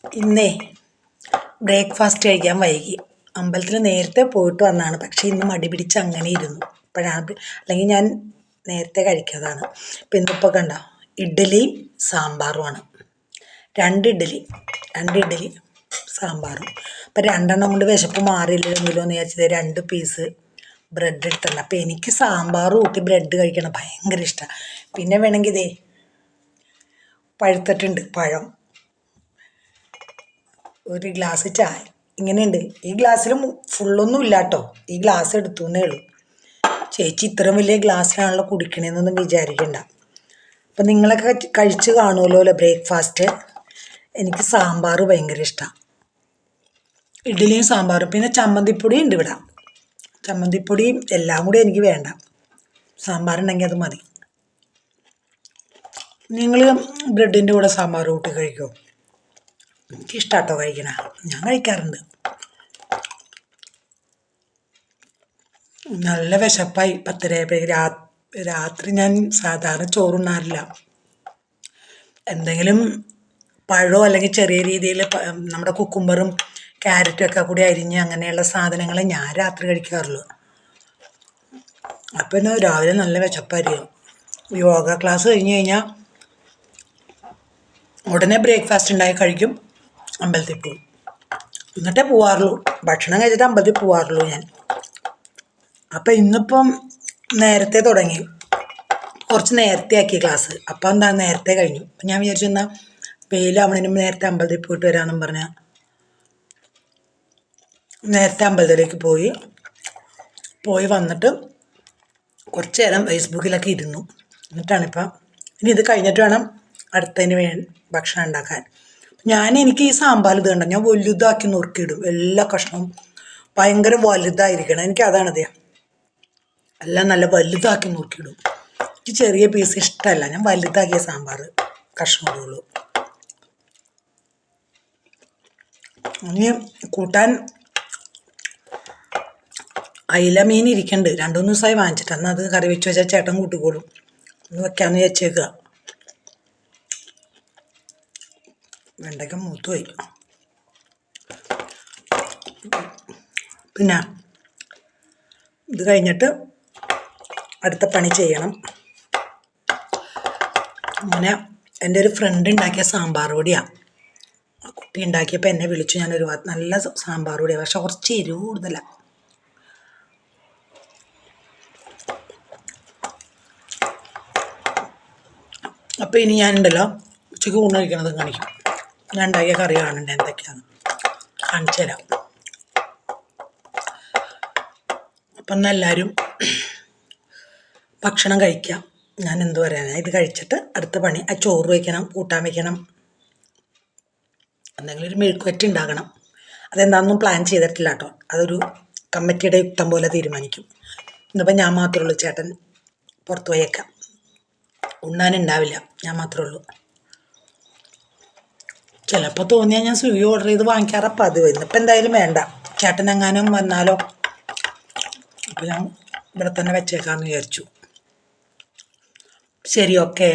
ഇന്നേ ബ്രേക്ക്ഫാസ്റ്റ് കഴിക്കാൻ വൈകി. അമ്പലത്തിൽ നേരത്തെ പോയിട്ട് വന്നതാണ്. പക്ഷേ ഇന്ന് മടി പിടിച്ച് അങ്ങനെ ഇരുന്നു. ഇപ്പോഴാണ്, അല്ലെങ്കിൽ ഞാൻ നേരത്തെ കഴിക്കാതാണ്. ഇപ്പം ഇന്നിപ്പോൾ കണ്ടോ, ഇഡ്ഡലിയും സാമ്പാറുമാണ്. രണ്ട് ഇഡ്ഡലി സാമ്പാറും. അപ്പം രണ്ടെണ്ണം കൊണ്ട് വിശപ്പ് മാറിയില്ലെങ്കിലോ എന്ന് വിചാരിച്ചത് 2 പീസ് ബ്രെഡ് എടുത്തിട്ടുണ്ട്. അപ്പം എനിക്ക് സാമ്പാർ കൂട്ടി ബ്രെഡ് കഴിക്കണം ഭയങ്കര ഇഷ്ടമാണ്. പിന്നെ വേണമെങ്കിൽ ഇതേ പഴുത്തിട്ടുണ്ട് പഴം, ഒരു ഗ്ലാസ് ചായ. ഇങ്ങനെയുണ്ട്. ഈ ഗ്ലാസ്സിൽ ഫുള്ളൊന്നും ഇല്ല കേട്ടോ, ഈ ഗ്ലാസ് എടുത്തു എന്നേ ഉള്ളൂ. ചേച്ചി ഇത്രയും വലിയ ഗ്ലാസ്സിലാണല്ലോ കുടിക്കണേന്നൊന്നും വിചാരിക്കണ്ട. അപ്പം നിങ്ങളൊക്കെ കഴിച്ച് കാണുമല്ലോ അല്ലേ ബ്രേക്ക്ഫാസ്റ്റ്. എനിക്ക് സാമ്പാർ ഭയങ്കര ഇഷ്ടമാണ്, ഇഡ്ഡലിയും സാമ്പാറും. പിന്നെ ചമ്മന്തിപ്പൊടി ഉണ്ട് ഇവിടെ. ചമ്മന്തിപ്പൊടിയും എല്ലാം കൂടി എനിക്ക് വേണ്ട, സാമ്പാറുണ്ടെങ്കിൽ അത് മതി. നിങ്ങൾ ബ്രെഡിൻ്റെ കൂടെ സാമ്പാർ കൂട്ടി കഴിക്കുമോ? എനിക്കിഷ്ടാട്ടോ കഴിക്കണ, ഞാൻ കഴിക്കാറുണ്ട്. നല്ല വിശപ്പായി. 10:30 രാത്രി ഞാൻ സാധാരണ ചോറുണ്ണാറില്ല. എന്തെങ്കിലും പഴമോ അല്ലെങ്കിൽ ചെറിയ രീതിയിൽ നമ്മുടെ കുക്കുംബറും ക്യാരറ്റും ഒക്കെ കൂടി അരിഞ്ഞ് അങ്ങനെയുള്ള സാധനങ്ങൾ ഞാൻ രാത്രി കഴിക്കാറുള്ളൂ. അപ്പം ഇന്ന് രാവിലെ നല്ല വിശപ്പായിരിക്കും. യോഗ ക്ലാസ് കഴിഞ്ഞ് കഴിഞ്ഞാൽ ഉടനെ ബ്രേക്ക്ഫാസ്റ്റ് ഉണ്ടാക്കി കഴിക്കും, അമ്പലത്തിൽ പോകും. എന്നിട്ടേ പോവാറുള്ളൂ, ഭക്ഷണം കഴിച്ചിട്ട് അമ്പലത്തിൽ പോവാറുള്ളൂ ഞാൻ. അപ്പം ഇന്നിപ്പം നേരത്തെ തുടങ്ങി, കുറച്ച് നേരത്തെ ആക്കി ക്ലാസ്. അപ്പം എന്താ നേരത്തെ കഴിഞ്ഞു. അപ്പം ഞാൻ വിചാരിച്ചു എന്നാൽ വെയിലാവണതിനും നേരത്തെ അമ്പലത്തിൽ പോയിട്ട് വരാമെന്നും പറഞ്ഞാൽ നേരത്തെ അമ്പലത്തിലേക്ക് പോയി വന്നിട്ട് കുറച്ച് നേരം ഫേസ്ബുക്കിലൊക്കെ ഇരുന്നു. എന്നിട്ടാണിപ്പം ഇനി ഇത് കഴിഞ്ഞിട്ട് വേണം അടുത്തതിന് ഭക്ഷണം ഉണ്ടാക്കാൻ. എനിക്ക് ഈ സാമ്പാർ ഇത് കണ്ട ഞാൻ വലുതാക്കി നുറുക്കിയിടും. എല്ലാ കഷ്ണവും ഭയങ്കര വലുതായിരിക്കണം, എനിക്ക് അതാണത്. എല്ലാം നല്ല വലുതാക്കി നുറുക്കിയിടും. എനിക്ക് ചെറിയ പീസ് ഇഷ്ടമല്ല, ഞാൻ വലുതാക്കിയ സാമ്പാർ കഷ്ണം ഇടുള്ളൂ. ഇനി കൂട്ടാൻ അയില മീൻ ഇരിക്കുന്നുണ്ട്, 2-3 ദിവസമായി വാങ്ങിച്ചിട്ട്. എന്നാൽ അത് കറി വെച്ച് വെച്ചാൽ ചേട്ടൻ കൂട്ടിക്കോളും. ഒന്ന് വെക്കാമെന്ന് വെച്ചേക്കുക. വെണ്ടയ്ക്ക മൂത്ത് പോയി. പിന്നെ ഇത് കഴിഞ്ഞിട്ട് അടുത്ത പണി ചെയ്യണം. അങ്ങനെ എൻ്റെ ഒരു ഫ്രണ്ട് ഉണ്ടാക്കിയ സാമ്പാർ പൊടിയാണ്. ആ കുട്ടി ഉണ്ടാക്കിയപ്പോൾ എന്നെ വിളിച്ചു. ഞാനൊരു നല്ല സാമ്പാർ പൊടിയാണ്, പക്ഷെ കുറച്ച് എരിവ് കൂടുതലാണ്. അപ്പോൾ ഇനി ഞാനുണ്ടല്ലോ ഉച്ചയ്ക്ക് ഊണ് കഴിക്കണത് കാണിക്കും. ഞാൻ ഉണ്ടാക്കിയ കറി കാണണ്ടേ എന്തൊക്കെയാണ് കാണിച്ചു തരാം. അപ്പം എന്നാൽ എല്ലാവരും ഭക്ഷണം കഴിക്കാം. ഞാൻ എന്ത് പറയാനാണ്, ഇത് കഴിച്ചിട്ട് അടുത്ത പണി ചോറ് വയ്ക്കണം, കൂട്ടാൻ വയ്ക്കണം, എന്തെങ്കിലും ഒരു മെഴുക്കുവരട്ടി ഉണ്ടാകണം. അതെന്താണെന്നും പ്ലാൻ ചെയ്തിട്ടില്ല കേട്ടോ, അതൊരു കമ്മിറ്റിയുടെ യുക്തം പോലെ തീരുമാനിക്കും. ഇന്നിപ്പോൾ ഞാൻ മാത്രമേ ഉള്ളൂ, ചേട്ടൻ പുറത്ത് പോയേക്കാം, ഉണ്ണാനുണ്ടാവില്ല, ഞാൻ മാത്രമേ ഉള്ളൂ. ചിലപ്പോൾ തോന്നിയാൽ ഞാൻ സ്വിഗ്ഗി ഓർഡർ ചെയ്ത് വാങ്ങിക്കാറ പതിവ്. ഇന്നിപ്പോൾ എന്തായാലും വേണ്ട, ചേട്ടൻ എങ്ങാനും വന്നാലോ, അപ്പോൾ ഞാൻ ഇവിടെ തന്നെ വെച്ചേക്കാമെന്ന് വിചാരിച്ചു. ശരി, ഓക്കെ.